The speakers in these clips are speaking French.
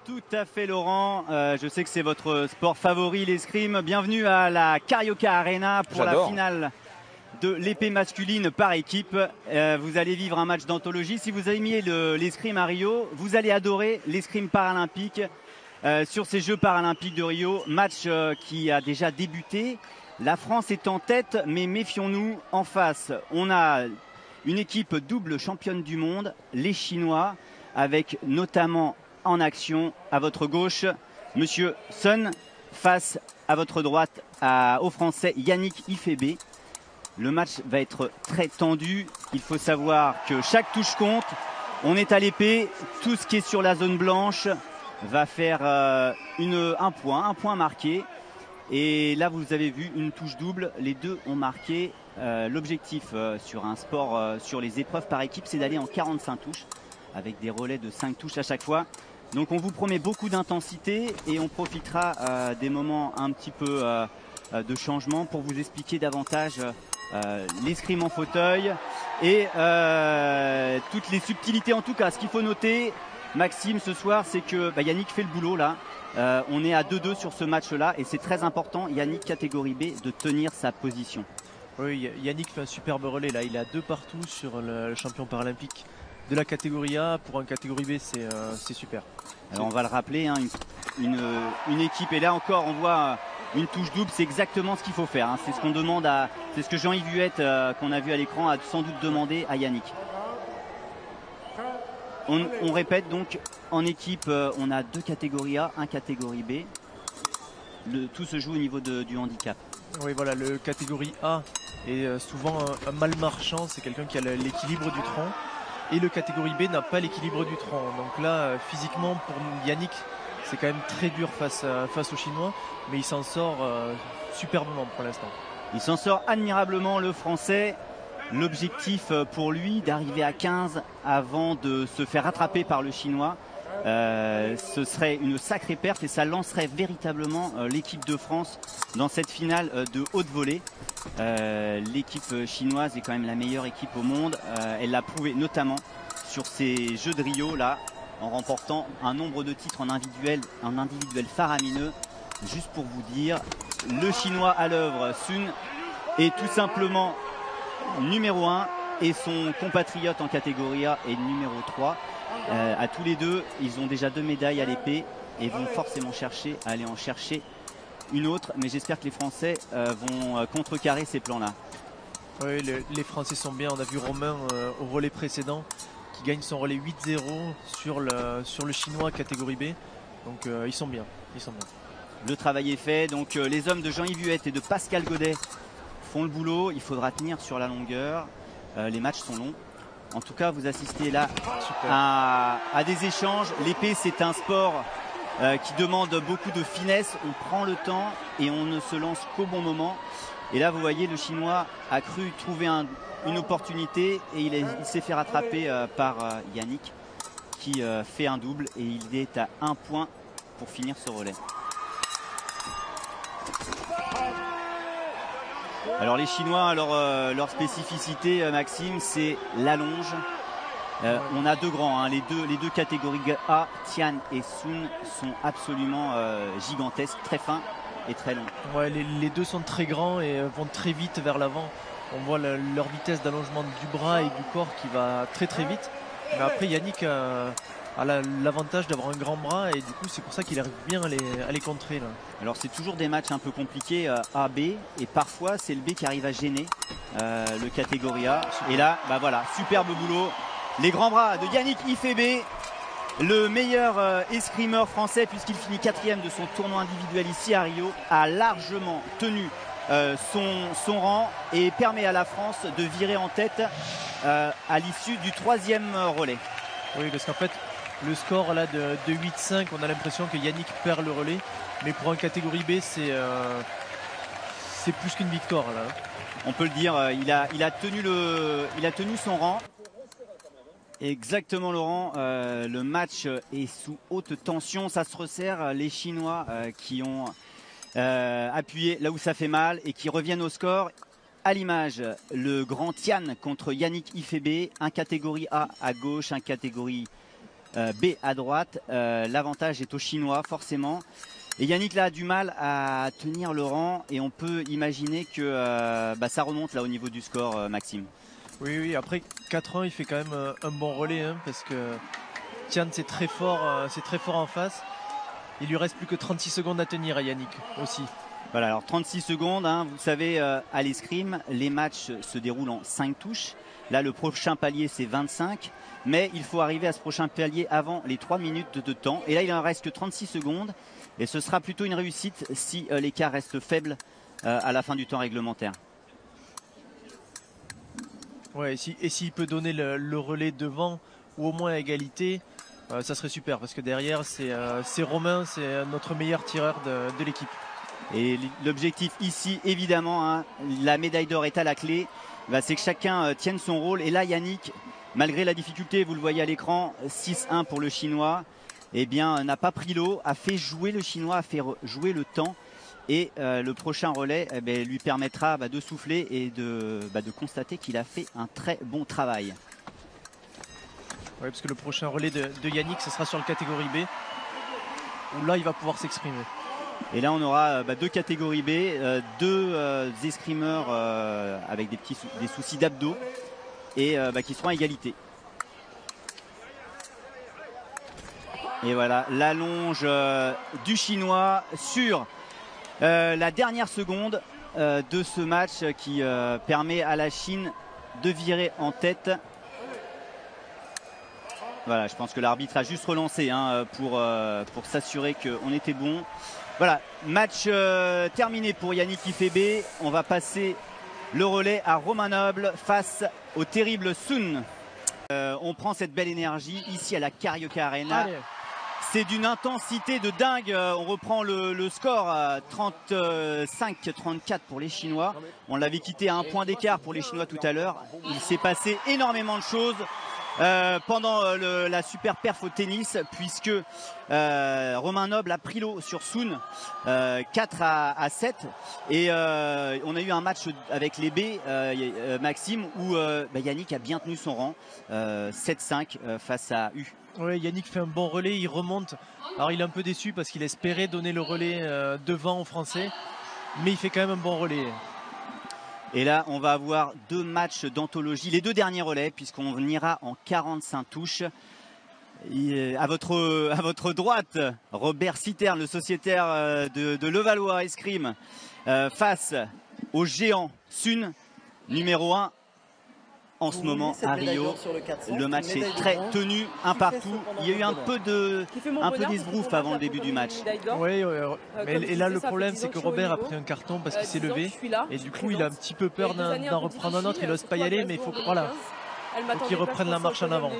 Tout à fait Laurent, je sais que c'est votre sport favori l'escrime. Bienvenue à la Carioca Arena pour la finale de l'épée masculine par équipe. Vous allez vivre un match d'anthologie. Si vous aimiez l'escrime à Rio, vous allez adorer l'escrime paralympique sur ces Jeux paralympiques de Rio. Match qui a déjà débuté. La France est en tête, mais méfions-nous en face. On a une équipe double championne du monde, les Chinois, avec notamment en action à votre gauche Monsieur Sun, face à votre droite au Français Yannick Ifebe. Le match va être très tendu. Il faut savoir que chaque touche compte. On est à l'épée. Tout ce qui est sur la zone blanche va faire un point marqué. Et là, vous avez vu une touche double. Les deux ont marqué. L'objectif sur un sport, sur les épreuves par équipe, c'est d'aller en 45 touches avec des relais de 5 touches à chaque fois. Donc on vous promet beaucoup d'intensité et on profitera des moments un petit peu de changement pour vous expliquer davantage l'escrime en fauteuil et toutes les subtilités. En tout cas, ce qu'il faut noter, Maxime, ce soir, c'est que Yannick fait le boulot là. On est à 2-2 sur ce match-là et c'est très important, Yannick catégorie B, de tenir sa position. Oui, Yannick fait un superbe relais là. Il est à 2 partout sur le champion paralympique de la catégorie A. Pour un catégorie B, c'est super. Alors on va le rappeler, hein, une équipe, et là encore on voit une touche double, c'est exactement ce qu'il faut faire, hein. C'est ce qu'on demande c'est ce que Jean-Yves Huette, qu'on a vu à l'écran, a sans doute demandé à Yannick. On répète donc, en équipe, on a 2 catégories A, 1 catégorie B. Tout se joue au niveau du handicap. Oui, voilà, le catégorie A est souvent un mal marchand, c'est quelqu'un qui a l'équilibre du tronc. Et le catégorie B n'a pas l'équilibre du tronc. Donc là, physiquement, pour Yannick, c'est quand même très dur face aux Chinois. Mais il s'en sort superbement pour l'instant. Il s'en sort admirablement, le Français. L'objectif pour lui, d'arriver à 15 avant de se faire rattraper par le Chinois. Ce serait une sacrée perte et ça lancerait véritablement l'équipe de France dans cette finale de haute volée. L'équipe chinoise est quand même la meilleure équipe au monde. Elle l'a prouvé notamment sur ces Jeux de Rio là, en remportant un nombre de titres en individuel faramineux. Juste pour vous dire, le Chinois à l'œuvre, Sun, est tout simplement numéro 1 et son compatriote en catégorie A est numéro 3. À tous les deux, ils ont déjà 2 médailles à l'épée et vont forcément aller en chercher une autre. Mais j'espère que les Français vont contrecarrer ces plans-là. Oui, les Français sont bien. On a vu Romain au relais précédent qui gagne son relais 8-0 sur le Chinois catégorie B. Donc ils sont bien. Le travail est fait. Donc les hommes de Jean-Yves Huette et de Pascal Godet font le boulot. Il faudra tenir sur la longueur. Les matchs sont longs. En tout cas, vous assistez là à des échanges. L'épée, c'est un sport qui demande beaucoup de finesse. On prend le temps et on ne se lance qu'au bon moment. Et là, vous voyez, le Chinois a cru trouver une opportunité et il s'est fait rattraper par Yannick qui fait un double et il est à 1 point pour finir ce relais. Alors les Chinois, leur spécificité, Maxime, c'est l'allonge. On a 2 grands, hein. Les deux catégories A, Tian et Sun, sont absolument gigantesques, très fins et très longs. Ouais, les deux sont très grands et vont très vite vers l'avant. On voit leur vitesse d'allongement du bras et du corps qui va très très vite. Mais après Yannick a l'avantage d'avoir un grand bras et du coup c'est pour ça qu'il arrive bien à les contrer là. Alors c'est toujours des matchs un peu compliqués, A-B, et parfois c'est le B qui arrive à gêner le catégorie A. Et là, voilà, superbe boulot. Les grands bras de Yannick Ifebe, le meilleur escrimeur français puisqu'il finit 4e de son tournoi individuel ici à Rio, a largement tenu son rang et permet à la France de virer en tête à l'issue du 3e relais. Oui, parce qu'en fait, le score là de 8-5, on a l'impression que Yannick perd le relais. Mais pour un catégorie B, c'est plus qu'une victoire là. On peut le dire, il a tenu son rang. Exactement Laurent, le match est sous haute tension, ça se resserre. Les Chinois qui ont appuyé là où ça fait mal et qui reviennent au score. À l'image, le grand Tian contre Yannick Ifebe, un catégorie A à gauche, un catégorie B à droite. L'avantage est aux Chinois forcément. Et Yannick là a du mal à tenir le rang et on peut imaginer que ça remonte là au niveau du score, Maxime. Oui, après 4-1 il fait quand même un bon relais hein, parce que Tian c'est très fort en face. Il lui reste plus que 36 secondes à tenir à Yannick aussi. Voilà, alors 36 secondes, hein, vous savez, à l'escrime, les matchs se déroulent en 5 touches. Là, le prochain palier, c'est 25. Mais il faut arriver à ce prochain palier avant les 3 minutes de temps. Et là, il en reste que 36 secondes. Et ce sera plutôt une réussite si l'écart reste faible à la fin du temps réglementaire. Ouais, et s'il peut donner le relais devant ou au moins à égalité, ça serait super. Parce que derrière, c'est Romain, c'est notre meilleur tireur de l'équipe. Et l'objectif ici, évidemment, hein, la médaille d'or est à la clé, c'est que chacun tienne son rôle. Et là, Yannick, malgré la difficulté, vous le voyez à l'écran, 6-1 pour le Chinois, eh bien, n'a pas pris l'eau, a fait jouer le Chinois, a fait jouer le temps. Et le prochain relais lui permettra de souffler et de constater qu'il a fait un très bon travail. Oui, parce que le prochain relais de Yannick, ce sera sur le catégorie B, où là, il va pouvoir s'exprimer. Et là, on aura 2 catégories B, 2 escrimeurs avec des soucis d'abdos et qui seront à égalité. Et voilà, l'allonge du Chinois sur la dernière seconde de ce match qui permet à la Chine de virer en tête. Voilà, je pense que l'arbitre a juste relancé hein, pour s'assurer qu'on était bon. Voilà, match terminé pour Yannick Ifebe. On va passer le relais à Romain Noble face au terrible Sun. On prend cette belle énergie ici à la Carioca Arena. C'est d'une intensité de dingue. On reprend le score à 35-34 pour les Chinois. On l'avait quitté à un point d'écart pour les Chinois tout à l'heure. Il s'est passé énormément de choses pendant la super perf au tennis, puisque Romain Noble a pris l'eau sur Sun 4-7 et on a eu un match avec les B, Maxime, où Yannick a bien tenu son rang, 7-5 face à U. Oui, Yannick fait un bon relais, il remonte. Alors il est un peu déçu parce qu'il espérait donner le relais devant aux Français, mais il fait quand même un bon relais. Et là, on va avoir 2 matchs d'anthologie, les 2 derniers relais, puisqu'on ira en 45 touches. Et à votre droite, Robert Citerne, le sociétaire de Levallois Escrime, face au géant Sun, numéro 1 en ce moment à Rio. Le match est très tenu, un partout. Il y a eu un peu d'esbrouf avant le début du match. Oui, et là le problème c'est que Robert a pris un carton parce qu'il s'est levé et du coup il a un petit peu peur d'en reprendre un autre. Il n'ose pas y aller, mais il faut qu'il reprenne la marche en avant.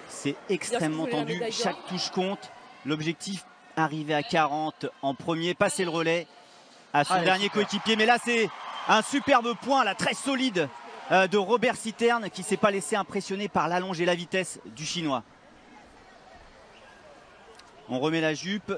C'est extrêmement tendu, chaque touche compte. L'objectif, arriver à 40 en premier, passer le relais à son dernier coéquipier. Mais là c'est un superbe point, là, très solide de Robert Citerne, qui ne s'est pas laissé impressionner par l'allonge et la vitesse du Chinois. On remet la jupe.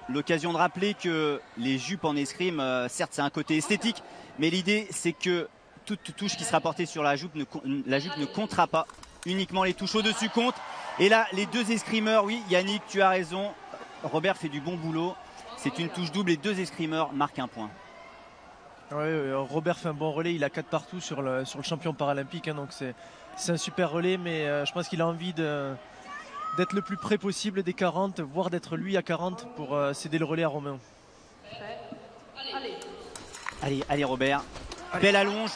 L'occasion de rappeler que les jupes en escrime, certes c'est un côté esthétique, mais l'idée c'est que toute touche qui sera portée sur la jupe ne comptera pas. Uniquement les touches au-dessus comptent. Et là, les 2 escrimeurs, oui, Yannick, tu as raison. Robert fait du bon boulot. C'est une touche double et 2 escrimeurs marquent un point. Ouais, Robert fait un bon relais, il a 4 partout sur le champion paralympique, hein, donc c'est un super relais, mais je pense qu'il a envie d'être le plus près possible des 40, voire d'être lui à 40 pour céder le relais à Romain. Allez Robert, belle allonge.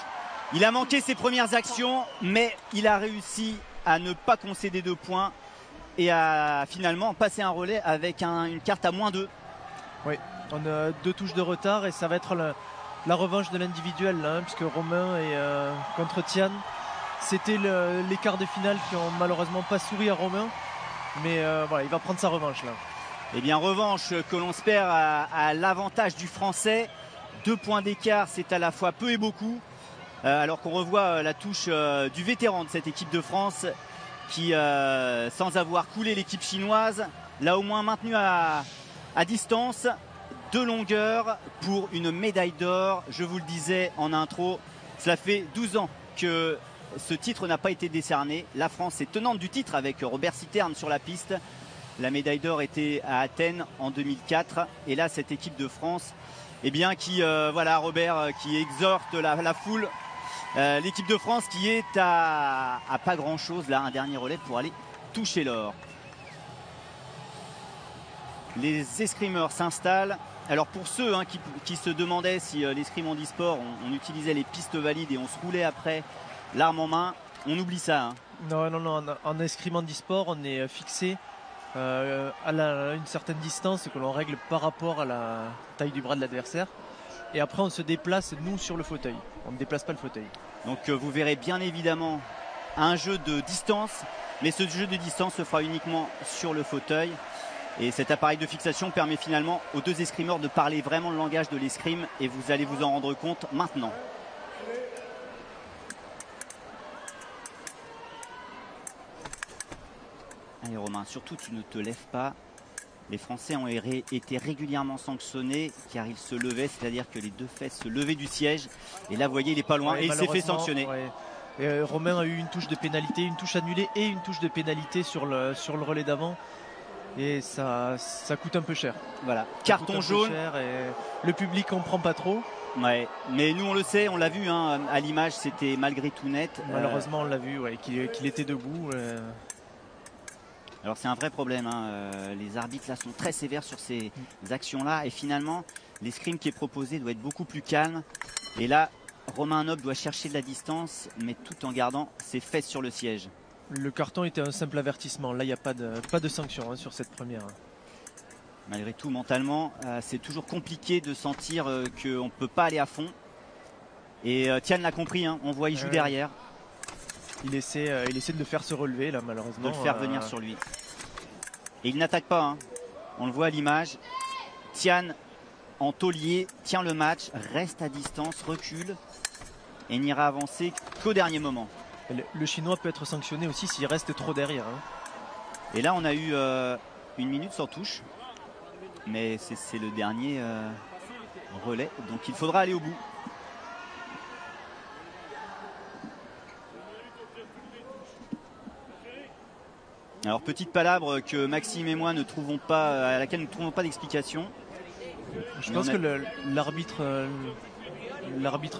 Il a manqué ses premières actions, mais il a réussi à ne pas concéder 2 points et à finalement passer un relais avec une carte à -2. Oui, on a 2 touches de retard et ça va être la revanche de l'individuel, hein, puisque Romain et contre Tian, c'était les quarts de finale qui ont malheureusement pas souri à Romain, mais voilà, il va prendre sa revanche là. Eh bien, revanche que l'on espère à l'avantage du Français. 2 points d'écart, c'est à la fois peu et beaucoup, alors qu'on revoit la touche du vétéran de cette équipe de France qui, sans avoir coulé l'équipe chinoise, l'a au moins maintenu à distance. De longueur pour une médaille d'or. Je vous le disais en intro, cela fait 12 ans que ce titre n'a pas été décerné. La France est tenante du titre avec Robert Citerne sur la piste. La médaille d'or était à Athènes en 2004. Et là, cette équipe de France, eh bien, voilà, Robert, qui exhorte la foule. L'équipe de France qui est à pas grand-chose, là, un dernier relais pour aller toucher l'or. Les escrimeurs s'installent. Alors pour ceux qui se demandaient si l'escrime handisport, on utilisait les pistes valides et on se roulait après l'arme en main, on oublie ça. Non, en escrime handisport, on est fixé à une certaine distance que l'on règle par rapport à la taille du bras de l'adversaire. Et après, on se déplace, nous, sur le fauteuil. On ne déplace pas le fauteuil. Donc vous verrez bien évidemment un jeu de distance, mais ce jeu de distance se fera uniquement sur le fauteuil. Et cet appareil de fixation permet finalement aux deux escrimeurs de parler vraiment le langage de l'escrime, et vous allez vous en rendre compte maintenant. Allez Romain, surtout tu ne te lèves pas. Les Français ont été régulièrement sanctionnés car ils se levaient, c'est-à-dire que les deux fesses se levaient du siège. Et là, vous voyez, il n'est pas loin et il s'est fait sanctionner. Ouais. Et Romain a eu une touche de pénalité, une touche annulée et une touche de pénalité sur le relais d'avant. Et ça coûte un peu cher. Voilà, carton jaune. Et le public comprend pas trop. Ouais, mais nous on le sait, on l'a vu à l'image, c'était malgré tout net. Malheureusement, on l'a vu, qu'il était debout. Alors c'est un vrai problème, les arbitres là sont très sévères sur ces actions-là. Et finalement, l'escrime qui est proposé doit être beaucoup plus calme. Et là, Romain Noble doit chercher de la distance, mais tout en gardant ses fesses sur le siège. Le carton était un simple avertissement. Là, il n'y a pas de sanction sur cette première. Malgré tout, mentalement, c'est toujours compliqué de sentir qu'on ne peut pas aller à fond. Et Tian l'a compris, on voit il joue derrière. Il essaie de le faire se relever, là, malheureusement. De le faire venir sur lui. Et il n'attaque pas, on le voit à l'image. Tian, en taulier, tient le match, reste à distance, recule et n'ira avancer qu'au dernier moment. Le Chinois peut être sanctionné aussi s'il reste trop derrière. Et là, on a eu 1 minute sans touche. Mais c'est le dernier relais. Donc il faudra aller au bout. Alors petite palabre que Maxime et moi ne trouvons pas, à laquelle nous ne trouvons pas d'explication. Je pense que l'arbitre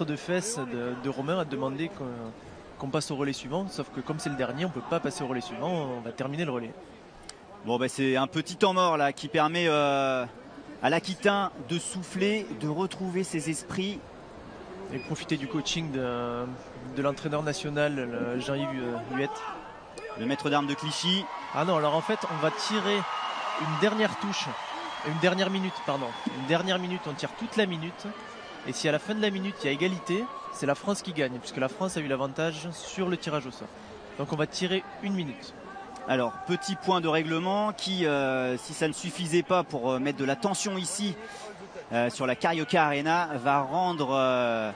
de fesses de Romain a demandé qu'on passe au relais suivant, sauf que comme c'est le dernier, on ne peut pas passer au relais suivant, on va terminer le relais. Bon, c'est un petit temps mort là qui permet à l'Aquitain de souffler, de retrouver ses esprits. Et profiter du coaching de l'entraîneur national Jean-Yves Huette. Le maître d'armes de Clichy. Ah non, alors en fait, on va tirer une dernière minute, on tire toute la minute. Et si à la fin de la minute, il y a égalité, c'est la France qui gagne, puisque la France a eu l'avantage sur le tirage au sort. Donc on va tirer 1 minute. Alors, petit point de règlement qui, si ça ne suffisait pas pour mettre de la tension ici sur la Carioca Arena, va rendre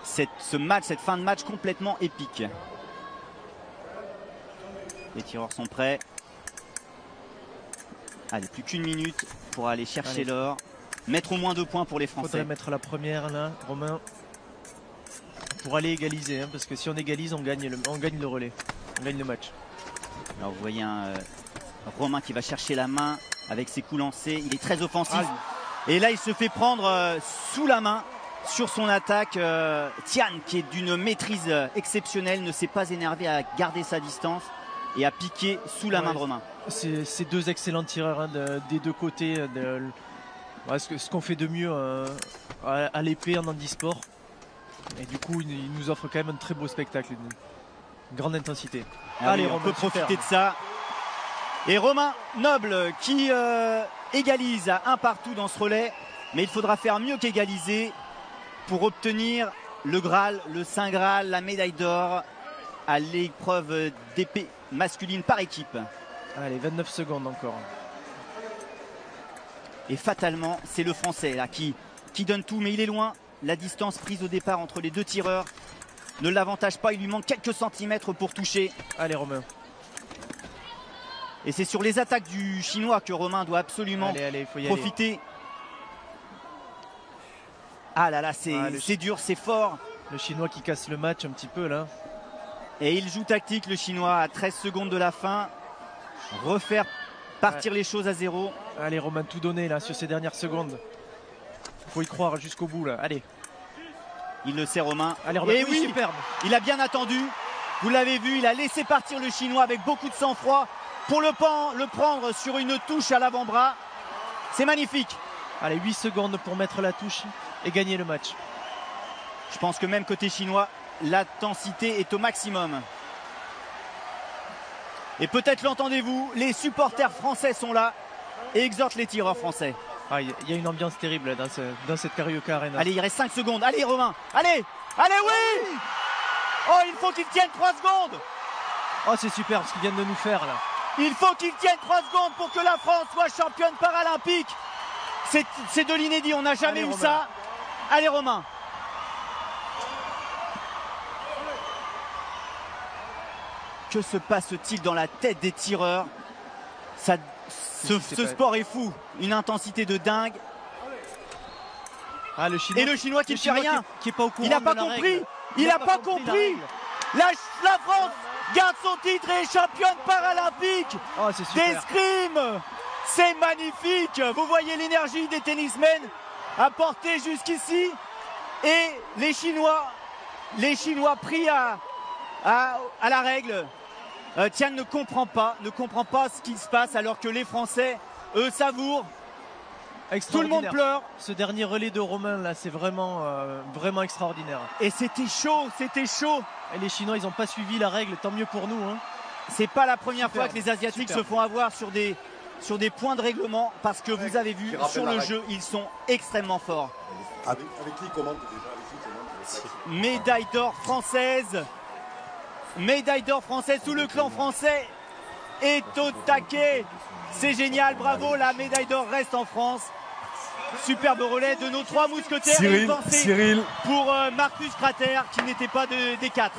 cette fin de match complètement épique. Les tireurs sont prêts. Allez, plus qu'1 minute pour aller chercher l'or. Mettre au moins 2 points pour les Français. Il faudrait mettre la première là, Romain, pour aller égaliser. Parce que si on égalise, on gagne le relais. On gagne le match. Alors vous voyez Romain qui va chercher la main avec ses coups lancés. Il est très offensif. Et là, il se fait prendre sous la main sur son attaque. Tian, qui est d'une maîtrise exceptionnelle, ne s'est pas énervé à garder sa distance et à piquer sous la main de Romain. C'est 2 excellents tireurs des deux côtés. Ce qu'on fait de mieux à l'épée en handisport. Et du coup, il nous offre quand même un très beau spectacle. Une grande intensité. Allez, on peut profiter de ça. Et Romain Noble qui égalise à 1 partout dans ce relais. Mais il faudra faire mieux qu'égaliser pour obtenir le Graal, le Saint Graal, la médaille d'or à l'épreuve d'épée masculine par équipe. Allez, 29 secondes encore. Et fatalement, c'est le Français là qui donne tout, mais il est loin. La distance prise au départ entre les deux tireurs ne l'avantage pas, il lui manque quelques centimètres pour toucher. Allez Romain. Et c'est sur les attaques du Chinois que Romain doit absolument profiter. Ah là là, c'est dur, c'est fort. Le Chinois qui casse le match un petit peu là. Et il joue tactique, le Chinois, à 13 secondes de la fin. Refaire partir les choses à 0. Allez, Romain, tout donner là sur ces dernières secondes. Faut y croire jusqu'au bout là. Allez. Il le sait, Romain. Allez, Romain. Et oui, superbe. Il a bien attendu. Vous l'avez vu, il a laissé partir le Chinois avec beaucoup de sang-froid pour le prendre sur une touche à l'avant-bras. C'est magnifique. Allez, 8 secondes pour mettre la touche et gagner le match. Je pense que même côté chinois, l'intensité est au maximum. Et peut-être l'entendez-vous, les supporters français sont là et exhortent les tireurs français. Ah, il y a une ambiance terrible dans cette Carioca Arena. Allez, il reste 5 secondes. Allez, Romain. Allez, allez, oui. Oh, il faut qu'ils tiennent 3 secondes. Oh, c'est super ce qu'ils viennent de nous faire là. Il faut qu'ils tiennent 3 secondes pour que la France soit championne paralympique. C'est de l'inédit, on n'a jamais eu ça. Allez, Romain. Que se passe-t-il dans la tête des tireurs? Ce sport est fou, une intensité de dingue. Ah, le Chinois qui ne fait rien, qui est pas au courant. Il n'a pas compris. Il n'a pas compris. La France garde son titre et est championne paralympique d'escrime. C'est magnifique. Vous voyez l'énergie des tennismen apportée jusqu'ici. Et les Chinois pris à la règle. Tian ne comprend pas ce qui se passe alors que les Français, eux, savourent. Tout le monde pleure. Ce dernier relais de Romain là, c'est vraiment extraordinaire. Et c'était chaud. Et les Chinois, ils n'ont pas suivi la règle, tant mieux pour nous. Hein. C'est pas la première fois que les Asiatiques se font avoir sur des points de règlement parce que vous avez vu sur le jeu, ils sont extrêmement forts. Avec qui commente déjà? Médaille d'or française. Médaille d'or française, tout le clan français est au taquet. C'est génial, bravo, la médaille d'or reste en France. Superbe relais de nos 3 mousquetaires. Cyril, pour Marcus Crater qui n'était pas des 4.